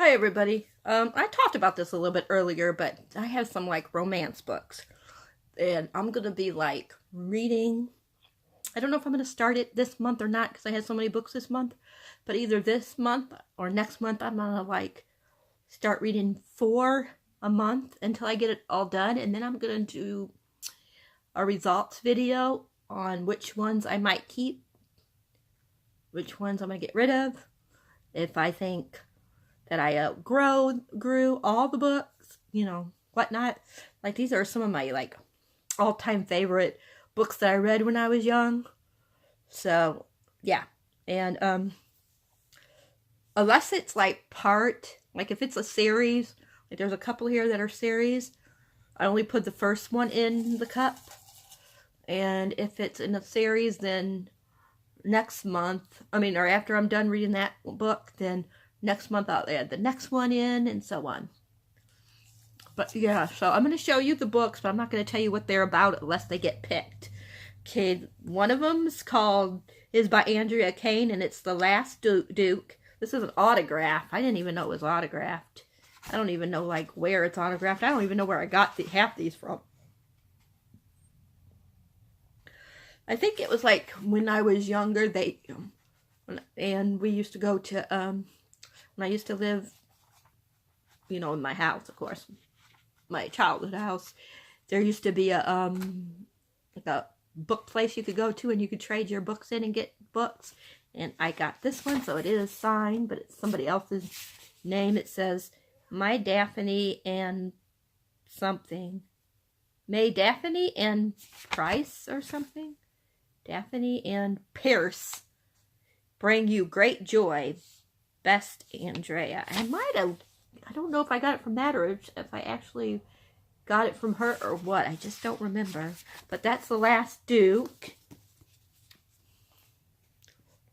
Hi everybody. I talked about this a little bit earlier, but I have some like romance books. And I'm going to be like reading. I don't know if I'm going to start it this month or not because I had so many books this month. But either this month or next month I'm going to like start reading 4 a month until I get it all done. And then I'm going to do a results video on which ones I might keep, which ones I'm going to get rid of. If I think that I grew all the books, whatnot. Like these are some of my like all-time favorite books that I read when I was young. So yeah, and unless it's like if it's a series, like there's a couple here that are series, I only put the first one in the cup. And if it's in a series, then next month, or after I'm done reading that book, then next month I'll add the next one in and so on. But yeah, so I'm going to show you the books, but I'm not going to tell you what they're about unless they get picked. Okay, one of them is by Andrea Kane, and it's The Last Duke. This is an autograph. I didn't even know it was autographed. I don't even know like where it's autographed. I don't even know where I got half these from. I think it was like when I was younger, and we used to go to, when I used to live, in my house, of course, my childhood house, there used to be a book place you could go to and you could trade your books in and get books. And I got this one, so it is signed, but it's somebody else's name. It says, My Daphne and something. May Daphne and Price or something. Daphne and Pierce bring you great joy. Best Andrea. I don't know if I got it from that or if I actually got it from her or what. I just don't remember. But that's The Last Duke.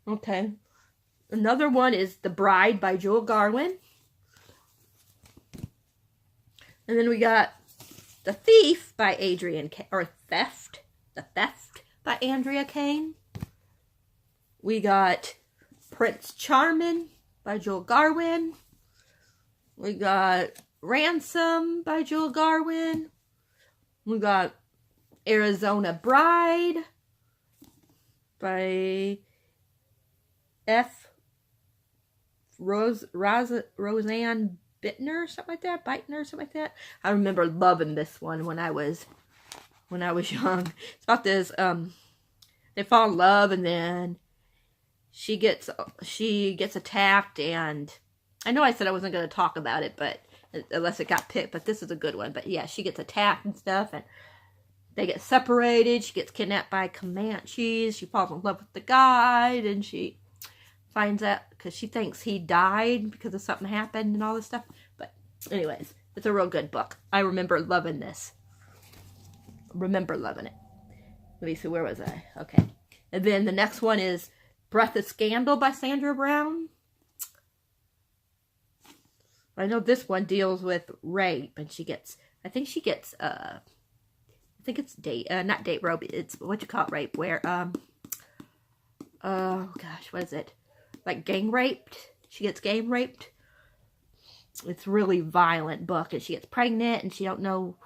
Okay. Another one is The Bride by Jewel Garwin. And then we got The Thief by Theft. The Theft by Andrea Kane. We got Prince Charming by Jewel Garwin. We got Ransom by Jewel Garwin. We got Arizona Bride by Roseanne Bittner, something like that. I remember loving this one when I was young. It's about this, they fall in love and then she gets attacked, and I know I said I wasn't going to talk about it, but unless it got picked, but this is a good one. But yeah, she gets attacked and stuff, and they get separated. She gets kidnapped by Comanches. She falls in love with the guy, and she finds out because she thinks he died because of something happened and all this stuff. But anyways, it's a real good book. I remember loving this. Remember loving it. Let me see, where was I? Okay. And then the next one is Breath of Scandal by Sandra Brown. I know this one deals with rape, and I think it's not date rape, it's what you call it, rape, where, oh gosh, what is it? Like gang raped? She gets gang raped. It's a really violent book, and she gets pregnant, and she don't know,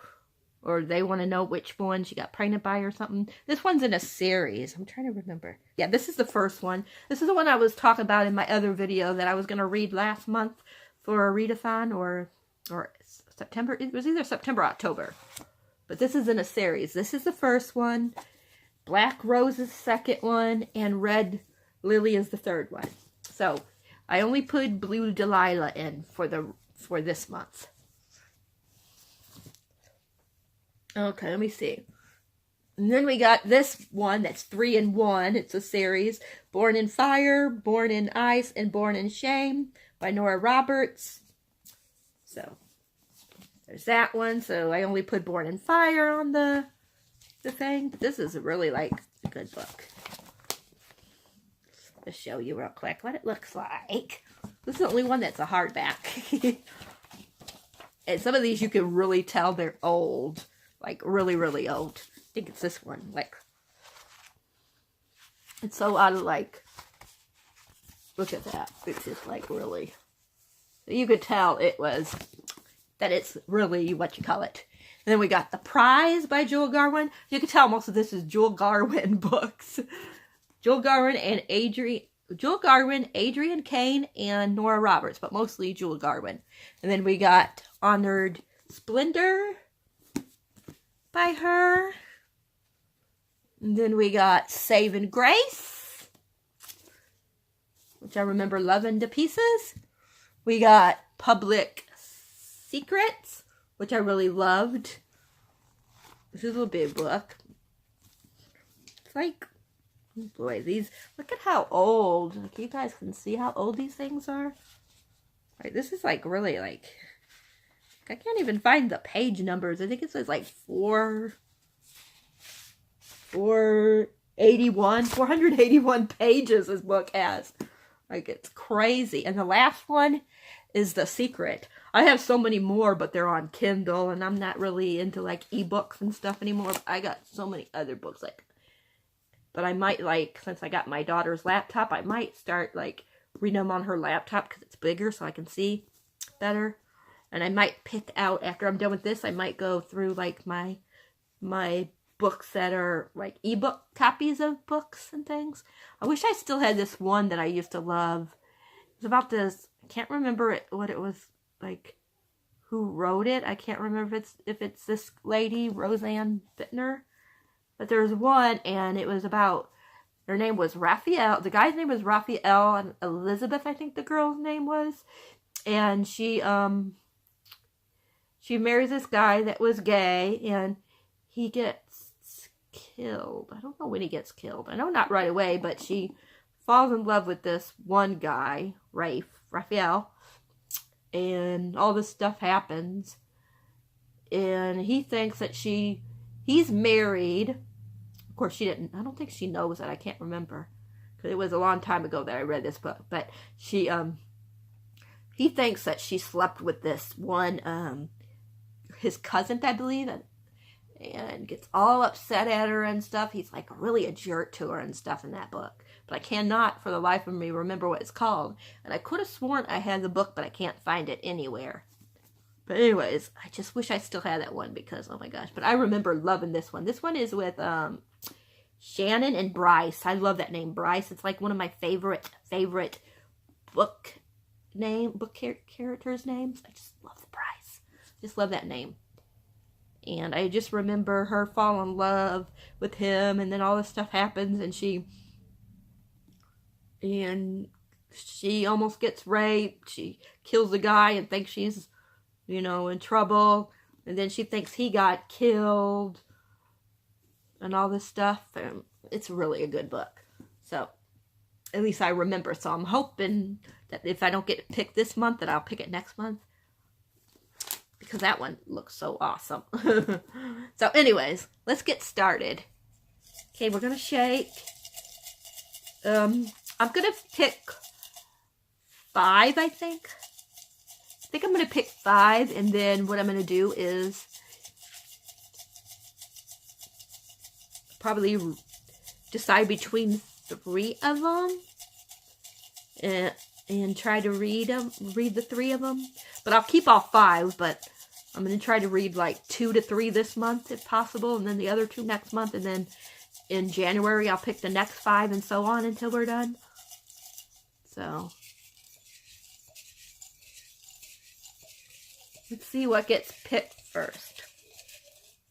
or they want to know which one she got pregnant by or something. This one's in a series. I'm trying to remember. Yeah, this is the first one. This is the one I was talking about in my other video that I was going to read last month for a readathon or September. It was either September or October. But this is in a series. This is the first one. Black Rose is the second one. And Red Lily is the third one. So I only put Blue Delilah in for this month. Okay, let me see. And then we got this one that's 3 in 1. It's a series. Born in Fire, Born in Ice, and Born in Shame by Nora Roberts. So there's that one. So I only put Born in Fire on the thing. But this is really like a good book. Let's show you real quick what it looks like. This is the only one that's a hardback. And some of these you can really tell they're old. Like really, really old. I think it's this one. Like, it's so out of like, look at that. It's just like really So you could tell that it's really what you call it. And then we got The Prize by Joel Garwin. You can tell most of this is Joel Garwin books. Joel Garwin, Adrian Kane, and Nora Roberts, but mostly Joel Garwin. And then we got Honored Splendor by her. And then we got Saving Grace, which I remember loving to pieces. We got Public Secrets, which I really loved. This is a big book. It's like, boy, look at how old. Like, you guys can see how old these things are. Like, this is like really like, I can't even find the page numbers. I think it says like 481 pages this book has. Like, it's crazy. And the last one is The Secret. I have so many more, but they're on Kindle, and I'm not really into, like, ebooks and stuff anymore. I got so many other books, like, but I might, like, since I got my daughter's laptop, I might start, like, reading them on her laptop, because it's bigger, so I can see better. And I might pick out, after I'm done with this, I might go through, like, my books that are, like, ebook copies of books and things. I wish I still had this one that I used to love. It was about this, I can't remember what it was, like, who wrote it. I can't remember if it's this lady, Roseanne Bittner. But there's one, and it was about, her name was Raphael. The guy's name was Raphael, and Elizabeth, I think the girl's name was. And she marries this guy that was gay, and he gets killed. I don't know when he gets killed. I know not right away, but she falls in love with this one guy, Raphael. And all this stuff happens. And he thinks that he's married. Of course, I don't think she knows that. I can't remember. Because it was a long time ago that I read this book. But he thinks that she slept with this one, his cousin, I believe. And gets all upset at her and stuff. He's like really a jerk to her and stuff in that book. But I cannot for the life of me remember what it's called. And I could have sworn I had the book, but I can't find it anywhere. But anyways, I just wish I still had that one because, oh my gosh. But I remember loving this one. This one is with Shannon and Bryce. I love that name, Bryce. It's like one of my favorite book characters' names. I just love the Bryce. Just love that name. And I just remember her fall in love with him, and then all this stuff happens, and she almost gets raped. She kills the guy and thinks she's, in trouble. And then she thinks he got killed and all this stuff. And it's really a good book. So, at least I remember. So I'm hoping that if I don't get picked this month, that I'll pick it next month. Because that one looks so awesome. So anyways, let's get started. Okay, we're going to shake. I'm going to pick 5, I think. I think I'm going to pick 5, and then what I'm going to do is probably decide between 3 of them and try to read the 3 of them. But I'll keep all 5, but I'm going to try to read like 2 to 3 this month if possible, and then the other 2 next month, and then in January I'll pick the next 5 and so on until we're done. So let's see what gets picked first.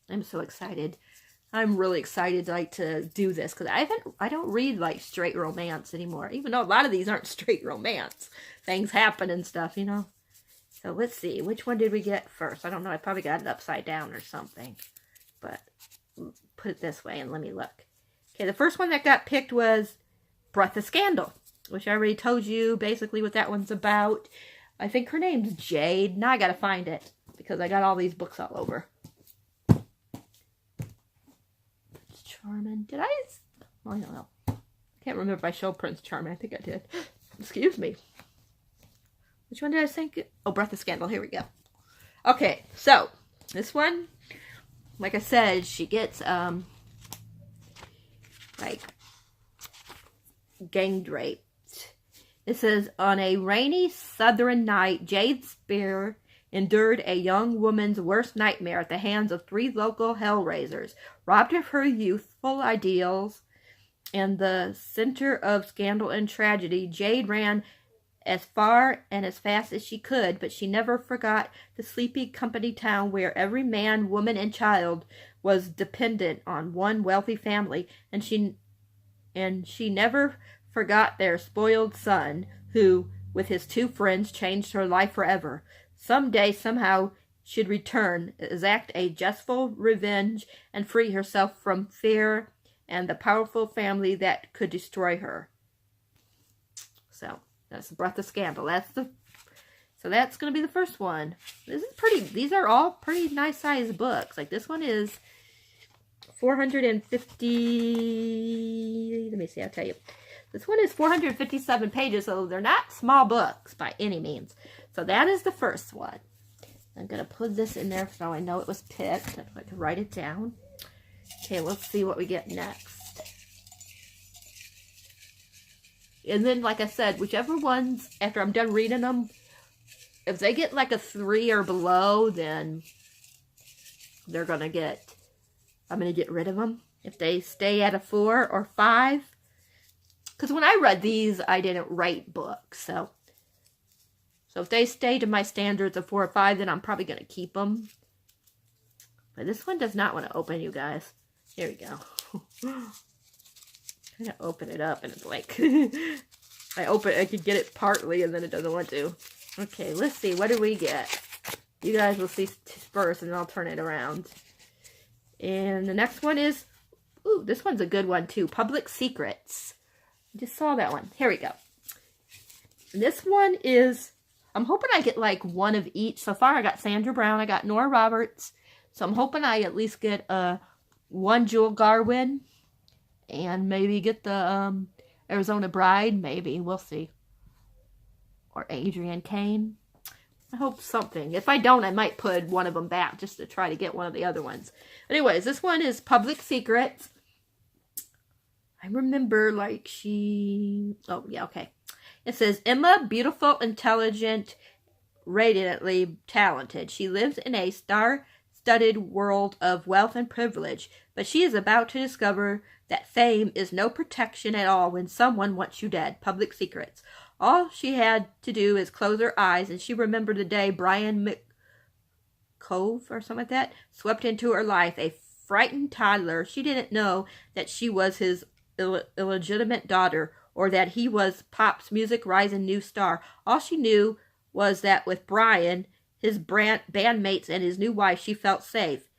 I'm so excited. I'm really excited to do this because I don't read like straight romance anymore, even though a lot of these aren't straight romance. Things happen and stuff, So let's see, which one did we get first? I don't know, I probably got it upside down or something. But put it this way and let me look. Okay, the first one that got picked was Breath of Scandal, which I already told you basically what that one's about. I think her name's Jade. Now I gotta find it because I got all these books all over. Charming. Did I? I don't know. I can't remember if I showed Prince Charming. I think I did. Excuse me. Which one did I think? Oh, Breath of Scandal. Here we go. Okay, so this one, like I said, she gets like gang raped, It says, on a rainy southern night, Jade Spear endured a young woman's worst nightmare at the hands of 3 local hellraisers. Robbed of her youthful ideals and the center of scandal and tragedy, Jade ran as far and as fast as she could, but she never forgot the sleepy company town where every man, woman, and child was dependent on one wealthy family, and she never forgot their spoiled son, who, with his 2 friends, changed her life forever. Someday, somehow, she'd return, exact a justful revenge, and free herself from fear and the powerful family that could destroy her. So, that's the Breath of Scandal. So that's going to be the first one. These are all pretty nice sized books. Like this one is 450, let me see, I'll tell you. This one is 457 pages, so they're not small books by any means. So that is the first one. I'm going to put this in there so I know it was picked. I'd like to write it down. Okay, let's see what we get next. And then, like I said, whichever ones, after I'm done reading them, if they get like a 3 or below, then I'm going to get rid of them. If they stay at a 4 or 5, because when I read these, I didn't rate books, so if they stay to my standards of 4 or 5, then I'm probably going to keep them. But this one does not want to open, you guys. Here we go. I'm going to open it up, and it's like, I could get it partly, and then it doesn't want to. Okay, let's see. What do we get? You guys will see first, and then I'll turn it around. And the next one is, ooh, this one's a good one, too. Public Secrets. I just saw that one. Here we go. And this one is, I'm hoping I get like one of each. So far, I got Sandra Brown. I got Nora Roberts. So I'm hoping I at least get one Jewel Garwin. And maybe get the Arizona Bride. Maybe. We'll see. Or Adrian Kane. I hope something. If I don't, I might put one of them back just to try to get one of the other ones. Anyways, this one is Public Secrets. I remember like oh yeah, okay. It says, Emma, beautiful, intelligent, radiantly talented. She lives in a star-studded world of wealth and privilege, but she is about to discover that fame is no protection at all when someone wants you dead. Public Secrets. All she had to do is close her eyes, and she remembered the day Brian McCove, or something like that, swept into her life. A frightened toddler. She didn't know that she was his illegitimate daughter, or that he was pop's music rising new star. All she knew was that with Brian, his bandmates, and his new wife, she felt safe.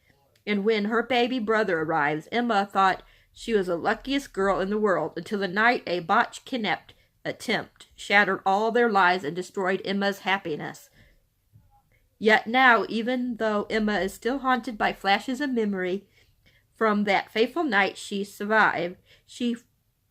And when her baby brother arrives, Emma thought she was the luckiest girl in the world, until the night a botched kidnap attempt shattered all their lives and destroyed Emma's happiness. Yet now, even though Emma is still haunted by flashes of memory from that fateful night she survived, she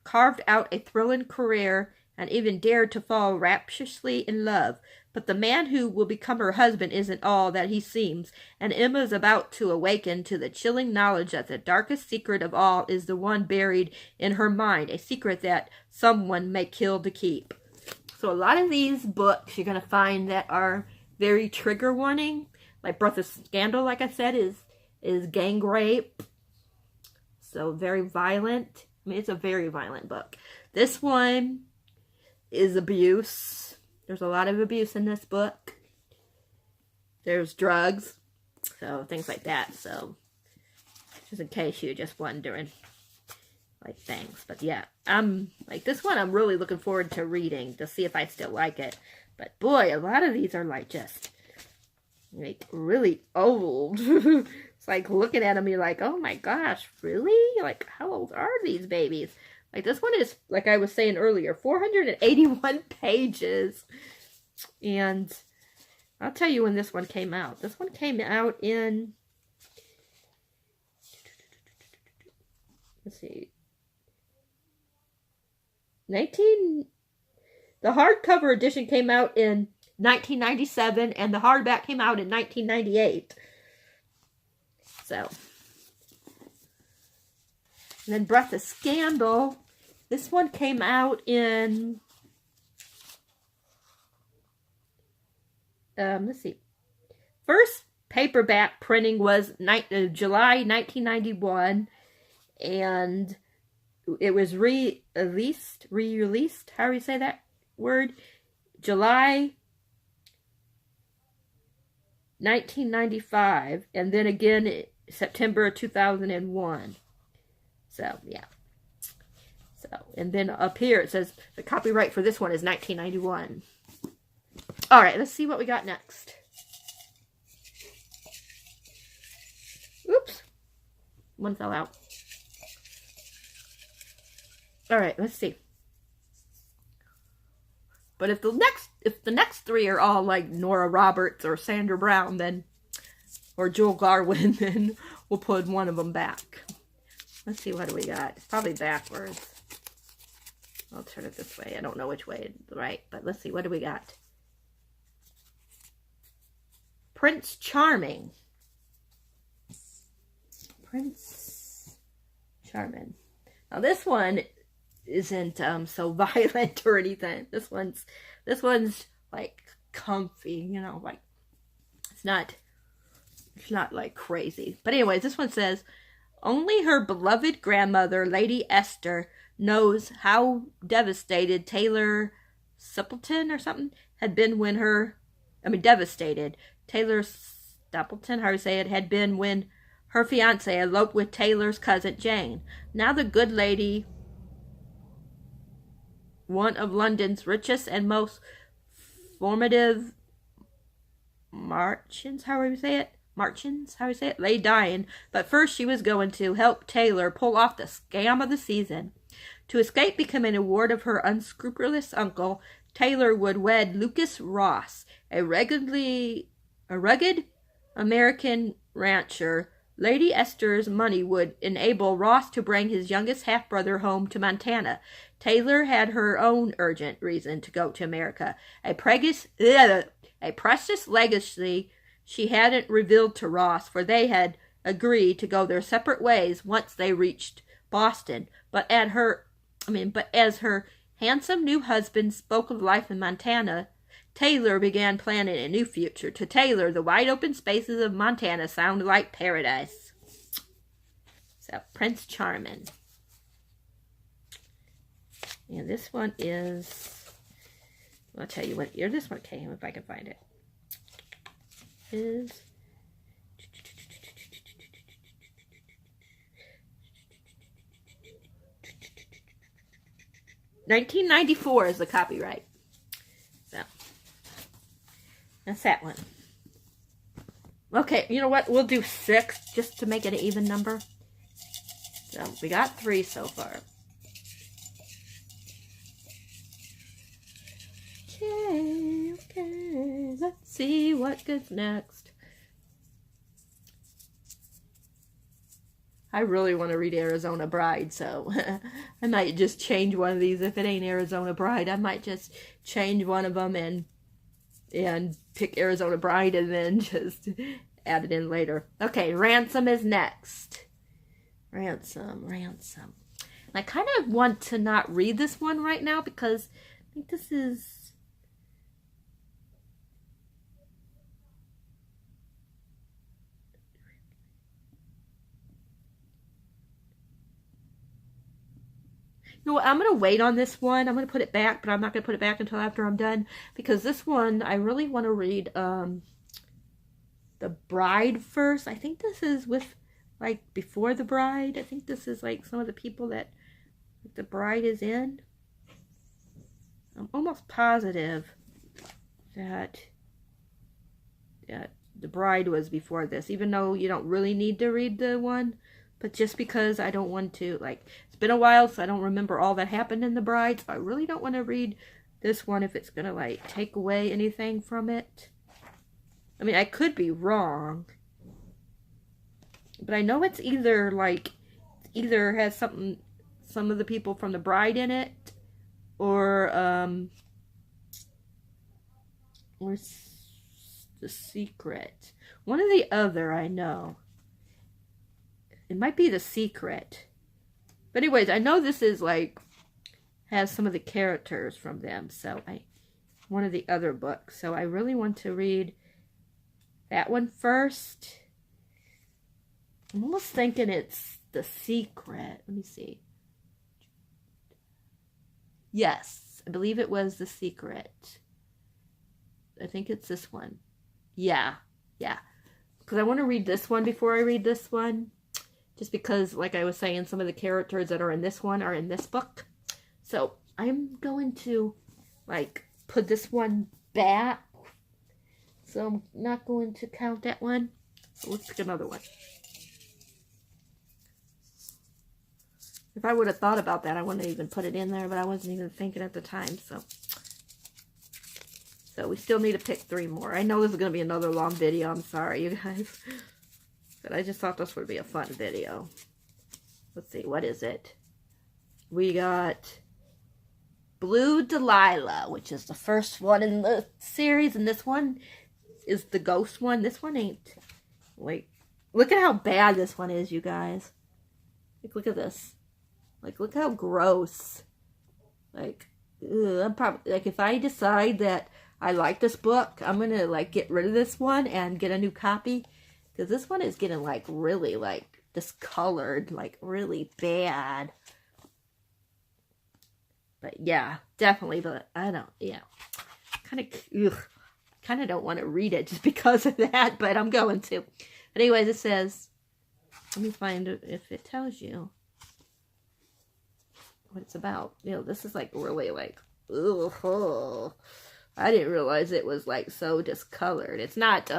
carved out a thrilling career and even dared to fall rapturously in love. But the man who will become her husband isn't all that he seems, and Emma is about to awaken to the chilling knowledge that the darkest secret of all is the one buried in her mind, a secret that someone may kill to keep. So a lot of these books you're going to find that are very trigger warning. Like Breath of Scandal, like I said, is gang rape. So very violent. I mean, it's a very violent book. This one is abuse. There's a lot of abuse in this book. There's drugs. So, things like that. So, just in case you're just wondering. Like, things. But yeah, like, this one I'm really looking forward to reading to see if I still like it. But boy, a lot of these are like just, like, really old. It's like looking at them, you're like, oh my gosh, really? Like, how old are these babies? Like, this one is, like I was saying earlier, 481 pages. And I'll tell you when this one came out. This one came out in, let's see, the hardcover edition came out in 1997, and the hardback came out in 1998. So, and then Breath of Scandal, this one came out in let's see. First paperback printing was July 1991, and it was re-released, how do you say that word? July 1995, and then again September 2001. So, yeah. So, and then up here it says the copyright for this one is 1991. All right, let's see what we got next. Oops. One fell out. All right, let's see. But if the next three are all like Nora Roberts or Sandra Brown, then, or Joel Garwin, then we'll put one of them back. Let's see, what do we got? It's probably backwards. I'll turn it this way. I don't know which way is right, but let's see, what do we got? Prince Charming. Prince Charming. Now this one isn't so violent or anything. This one's like comfy, you know, like it's not like crazy. But anyways, this one says, only her beloved grandmother, Lady Esther, knows how devastated Taylor Stapleton or something had been when devastated. Taylor Stapleton, how do you say it, had been when her fiance eloped with Taylor's cousin Jane. Now the good lady, one of London's richest and most formative Marchins, lay dying. But first she was going to help Taylor pull off the scam of the season. To escape becoming a ward of her unscrupulous uncle, Taylor would wed Lucas Ross, a rugged American rancher. Lady Esther's money would enable Ross to bring his youngest half-brother home to Montana. Taylor had her own urgent reason to go to America. A precious legacy she hadn't revealed to Ross, for they had agreed to go their separate ways once they reached Boston. But as her handsome new husband spoke of life in Montana, Taylor began planning a new future. To Taylor, the wide open spaces of Montana sounded like paradise. So, Prince Charming. And this one is, I'll tell you what year this one came, if I can find it. Is 1994 is the copyright. So that's that one. Okay, you know what? We'll do 6 just to make it an even number. So we got 3 so far. Okay, let's see what goes next. I really want to read Arizona Bride, so I might just change one of these. If it ain't Arizona Bride, I might just change one of them and pick Arizona Bride and then just add it in later. Okay, Ransom is next. Ransom. And I kind of want to not read this one right now because I think this is... You know what, I'm going to wait on this one. I'm going to put it back, but I'm not going to put it back until after I'm done. Because this one, I really want to read The Bride first. I think this is with, like, Before the Bride. I think this is, like, some of the people that the bride is in. I'm almost positive that the bride was before this. Even though you don't really need to read the one. But just because I don't want to, like, it's been a while, so I don't remember all that happened in The Bride. So I really don't want to read this one if it's going to, like, take away anything from it. I mean, I could be wrong. But I know it's either, like, either has some of the people from The Bride in it. Or The Secret. One or the other, I know. It might be The Secret. But anyways, I know this is like, has some of the characters from them. So I one of the other books. So I really want to read that one first. I'm almost thinking it's The Secret. Let me see. Yes, I believe it was The Secret. I think it's this one. Yeah. Because I want to read this one before I read this one. Just because, like I was saying, some of the characters that are in this one are in this book. So I'm going to, like, put this one back. So I'm not going to count that one. So let's pick another one. If I would have thought about that, I wouldn't have even put it in there, but I wasn't even thinking at the time, so we still need to pick 3 more. I know this is going to be another long video. I'm sorry, you guys. But I just thought this would be a fun video. Let's see, what is it? We got Blue Delilah, which is the first one in the series, and this one is the ghost one. This one ain't, like, look at how bad this one is, you guys. Like, look at this. Like, look how gross. Like, ugh, I'm probably, like, if I decide that I like this book, I'm gonna, like, get rid of this one and get a new copy. Because this one is getting, like, really, like, discolored. Like, really bad. But, yeah, definitely. But, I don't, yeah. Kind of don't want to read it just because of that. But I'm going to. But anyways, it says, let me find if it tells you what it's about. You know, this is, like, really, like, ugh. I didn't realize it was, like, so discolored. It's not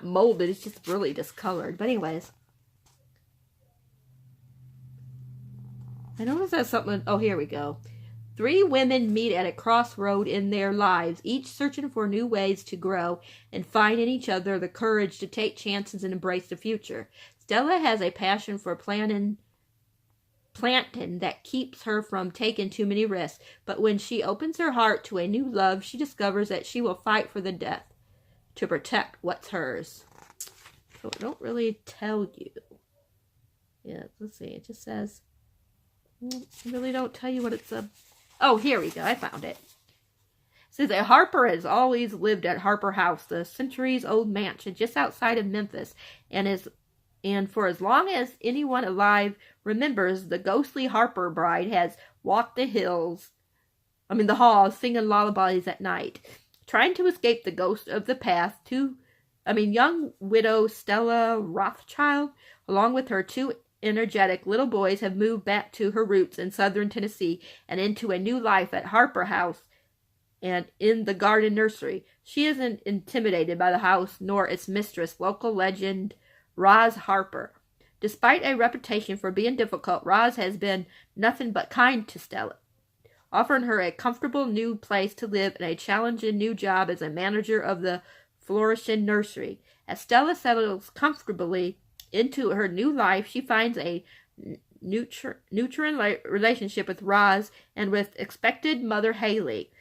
molded. It's just really discolored. But anyways. I noticed that something. Oh, here we go. 3 women meet at a crossroad in their lives, each searching for new ways to grow and find in each other the courage to take chances and embrace the future. Stella has a passion for planting that keeps her from taking too many risks, but when she opens her heart to a new love, she discovers that she will fight for the death to protect what's hers. So it don't really tell you. Yeah, let's see. It just says, I really don't tell you what it's a. Oh, here we go. I found it. It says that Harper has always lived at Harper House, the centuries-old mansion just outside of Memphis, and for as long as anyone alive remembers, the ghostly Harper bride has walked the halls, singing lullabies at night. Trying to escape the ghost of the past, young widow Stella Rothschild, along with her 2 energetic little boys, have moved back to her roots in southern Tennessee and into a new life at Harper House and in the garden nursery. She isn't intimidated by the house nor its mistress, local legend Roz Harper. Despite a reputation for being difficult, Roz has been nothing but kind to Stella, offering her a comfortable new place to live and a challenging new job as a manager of the flourishing nursery. As Stella settles comfortably into her new life, she finds a nurturing relationship with Roz and with expected mother Haley,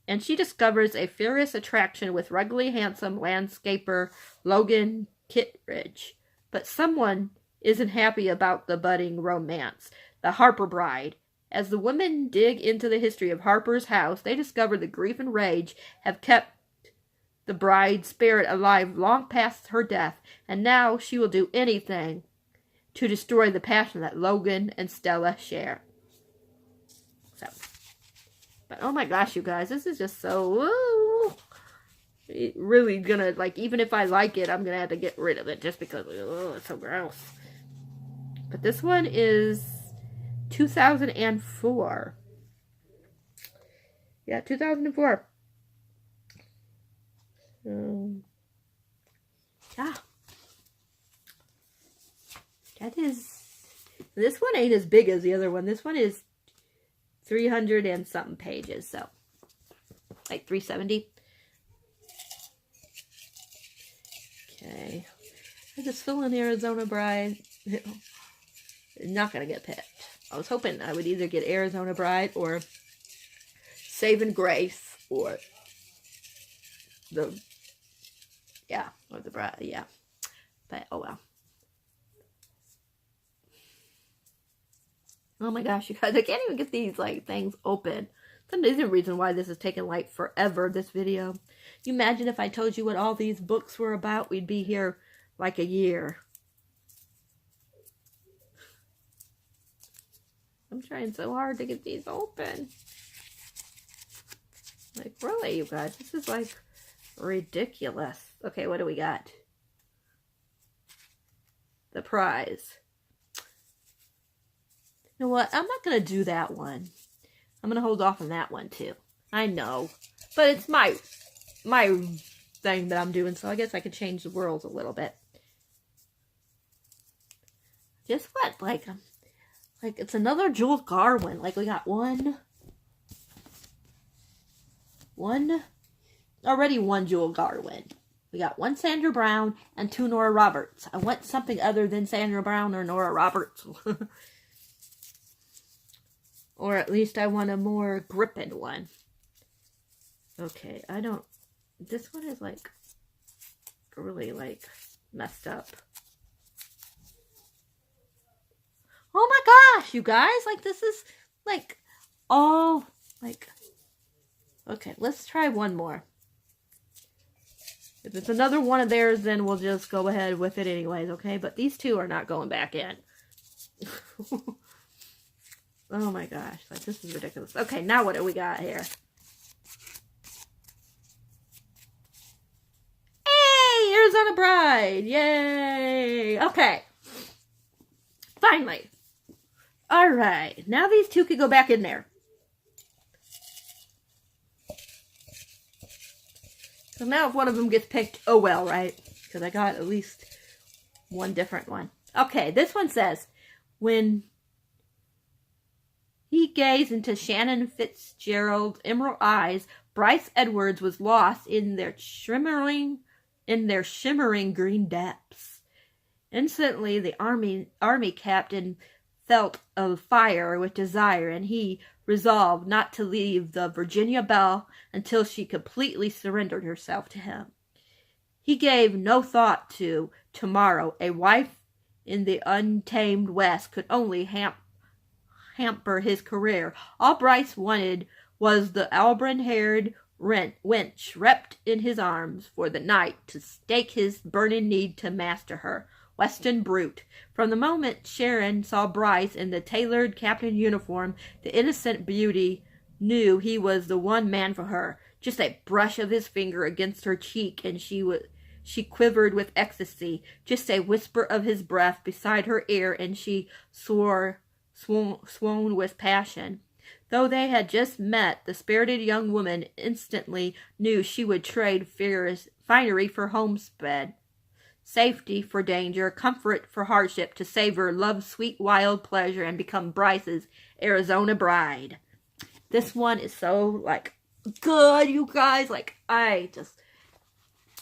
and she discovers a furious attraction with ruggedly handsome landscaper Logan Kittredge. But someone isn't happy about the budding romance, the Harper bride. As the women dig into the history of Harper's house, they discover the grief and rage have kept the bride's spirit alive long past her death, and now she will do anything to destroy the passion that Logan and Stella share. So, but oh my gosh, you guys, this is just so, really gonna, like, even if I like it, I'm gonna have to get rid of it just because, it's so gross. But this one is 2004. Yeah, 2004. Yeah. That is, this one ain't as big as the other one. This one is 300 and something pages, so like 370. Okay. I just fill in Arizona Bride. Not gonna get picked. I was hoping I would either get Arizona Bride or Saving Grace or the bride, yeah. But oh well. Oh my gosh, you guys, I can't even get these like things open the reason why this is taking like forever, this video. You imagine if I told you what all these books were about, we'd be here like a year. I'm trying so hard to get these open. Like, really, you guys? This is like ridiculous. Okay, what do we got? The prize. You know what? I'm not going to do that one. I'm going to hold off on that one too. I know. But it's my thing that I'm doing, so I guess I could change the world a little bit. Just what? Like it's another Jewel Garwin. Like, we got one, already one Jewel Garwin. We got one Sandra Brown and two Nora Roberts. I want something other than Sandra Brown or Nora Roberts. Or at least I want a more gripping one. Okay, this one is like really like messed up. Oh my gosh, you guys, like this is like all like, okay, let's try one more. If it's another one of theirs, then we'll just go ahead with it anyways, okay? But these two are not going back in. Oh my gosh, like this is ridiculous. Okay, now what do we got here? Hey, Arizona Bride! Yay! Okay. Finally. Alright, now these two can go back in there. So now if one of them gets picked, oh well, right? Because I got at least one different one. Okay, this one says, when he gazed into Shannon Fitzgerald's emerald eyes, Bryce Edwards was lost in their shimmering green depths. Instantly, the army captain felt a fire with desire, and he resolved not to leave the Virginia Belle until she completely surrendered herself to him. He gave no thought to tomorrow. A wife in the untamed West could only hamper his career. All Bryce wanted was the auburn-haired wench wrapped in his arms for the night to stake his burning need to master her. Western brute. From the moment Sharon saw Bryce in the tailored captain uniform, the innocent beauty knew he was the one man for her. Just a brush of his finger against her cheek, and she quivered with ecstasy. Just a whisper of his breath beside her ear, and she swooned with passion. Though they had just met, the spirited young woman instantly knew she would trade finery for homespun, safety for danger, comfort for hardship, to savor love's sweet wild pleasure and become Bryce's Arizona bride. This one is so, like, good, you guys. Like, I just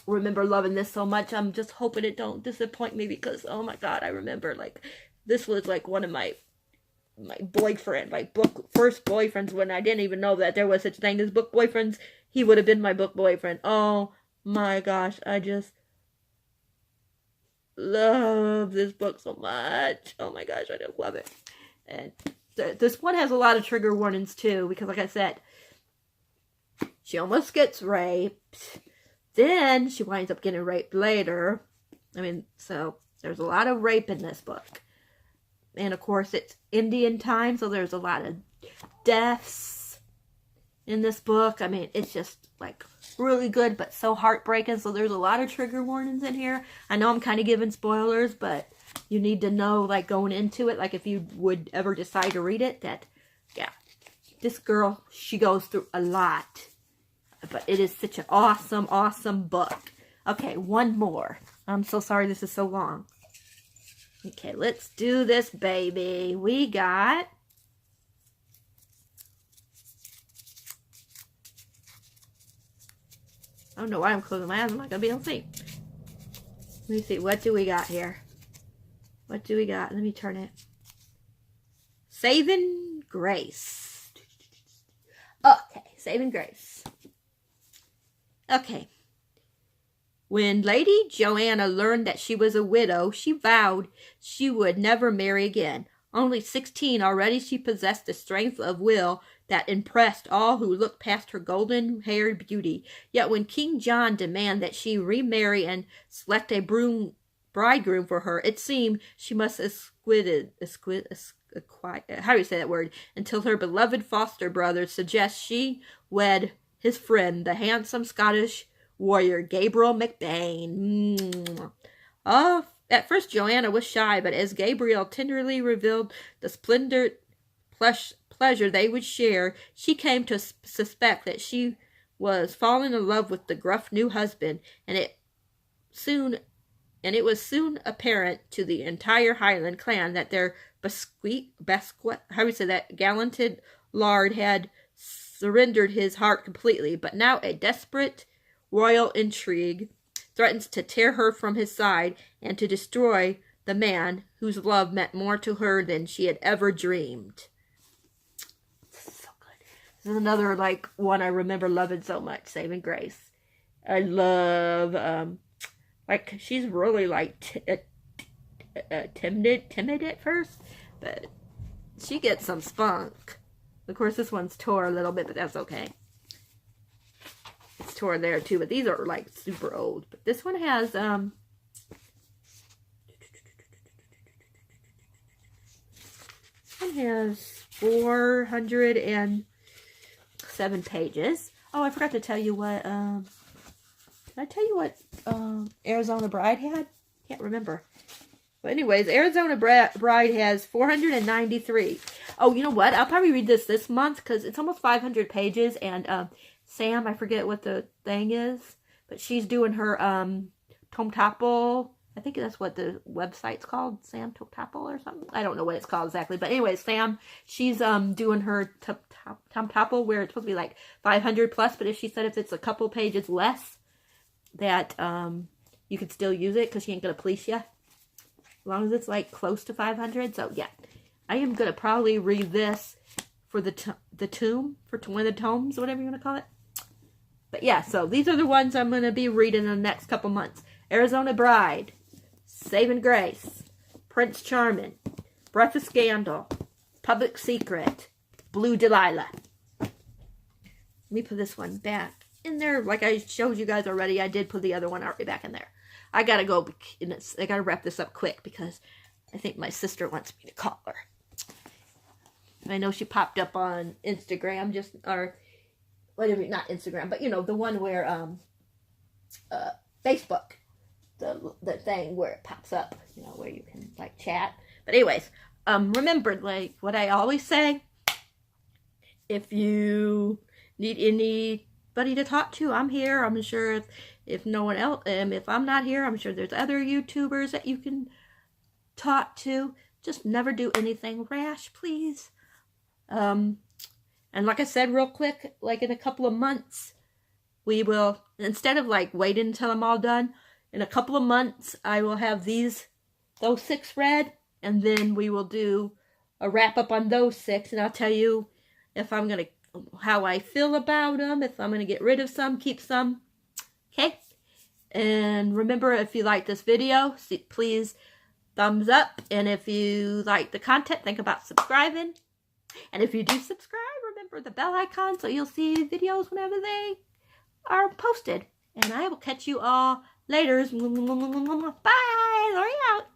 remember loving this so much. I'm just hoping it don't disappoint me because, oh my God, I remember, like, this was, like, one of my boyfriend, first boyfriends, when I didn't even know that there was such thing as book boyfriends. He would have been my book boyfriend. Oh my gosh, I just love this book so much. Oh my gosh, I just love it. And this one has a lot of trigger warnings too, because like I said, she almost gets raped. Then she winds up getting raped later. I mean, so there's a lot of rape in this book. And of course, it's Indian time, so there's a lot of deaths in this book. I mean, it's just like really good, but so heartbreaking. So there's a lot of trigger warnings in here. I know I'm kind of giving spoilers, but you need to know, like, going into it, like if you would ever decide to read it, that, yeah, this girl, she goes through a lot. But it is such an awesome, awesome book. Okay, one more. I'm so sorry this is so long. Okay, let's do this, baby. We got I don't know why I'm closing my eyes. I'm not going to be able to see. Let me see. What do we got here? What do we got? Let me turn it. Saving Grace. Okay, Saving Grace. Okay. When Lady Joanna learned that she was a widow, she vowed she would never marry again. Only 16, already she possessed the strength of will that impressed all who looked past her golden-haired beauty. Yet when King John demanded that she remarry and select a bridegroom for her, it seemed she must how do you say that word? Until her beloved foster brother suggests she wed his friend, the handsome Scottish warrior Gabriel MacBain. Oh, at first Joanna was shy, but as Gabriel tenderly revealed the splendid pleasure they would share, she came to suspect that she was falling in love with the gruff new husband, and it was soon apparent to the entire Highland clan that their gallanted lord had surrendered his heart completely. But now a desperate royal intrigue threatens to tear her from his side and to destroy the man whose love meant more to her than she had ever dreamed. So good. This is another one I remember loving so much, Saving Grace. I love she's really timid at first, but she gets some spunk. Of course, this one's tore a little bit, but that's okay. It's tore there too, but these are super old. But this one has 407 pages. Oh, I forgot to tell you what. Did I tell you what Arizona Bride had? Can't remember. But anyways, Arizona Bride has 493. Oh, you know what? I'll probably read this month because it's almost 500 pages. And Sam, I forget what the thing is, but she's doing her Tomtapel. I think that's what the website's called, Sam Tomtapel or something. I don't know what it's called exactly. But anyways, Sam, she's doing her Tomtapel where it's supposed to be 500 plus. But she said if it's a couple pages less, that you could still use it because she ain't going to police you. As long as it's close to 500. So yeah, I am going to probably read this for the tomb, for one of the tomes, whatever you want to call it. But yeah, so these are the ones I'm going to be reading in the next couple months. Arizona Bride, Saving Grace, Prince Charming, Breath of Scandal, Public Secret, Blue Delilah. Let me put this one back in there. Like I showed you guys already, I did put the other one already back in there. I gotta go, I gotta wrap this up quick because I think my sister wants me to call her. I know she popped up on Instagram, or whatever, not Instagram, but the one where, Facebook, the thing where it pops up, where you can chat. But anyways, remember, what I always say, if you need anybody to talk to, I'm here. I'm sure if no one else, if I'm not here, I'm sure there's other YouTubers that you can talk to. Just never do anything rash, please. And like I said, real quick, in a couple of months, we will, instead of waiting until I'm all done, in a couple of months, I will have those 6 read, and then we will do a wrap up on those 6, and I'll tell you if I'm going to, how I feel about them, if I'm going to get rid of some, keep some. Okay? And remember, if you like this video, please thumbs up. And if you like the content, think about subscribing. And if you do subscribe, remember the bell icon so you'll see videos whenever they are posted. And I will catch you all later. Bye. Lori out.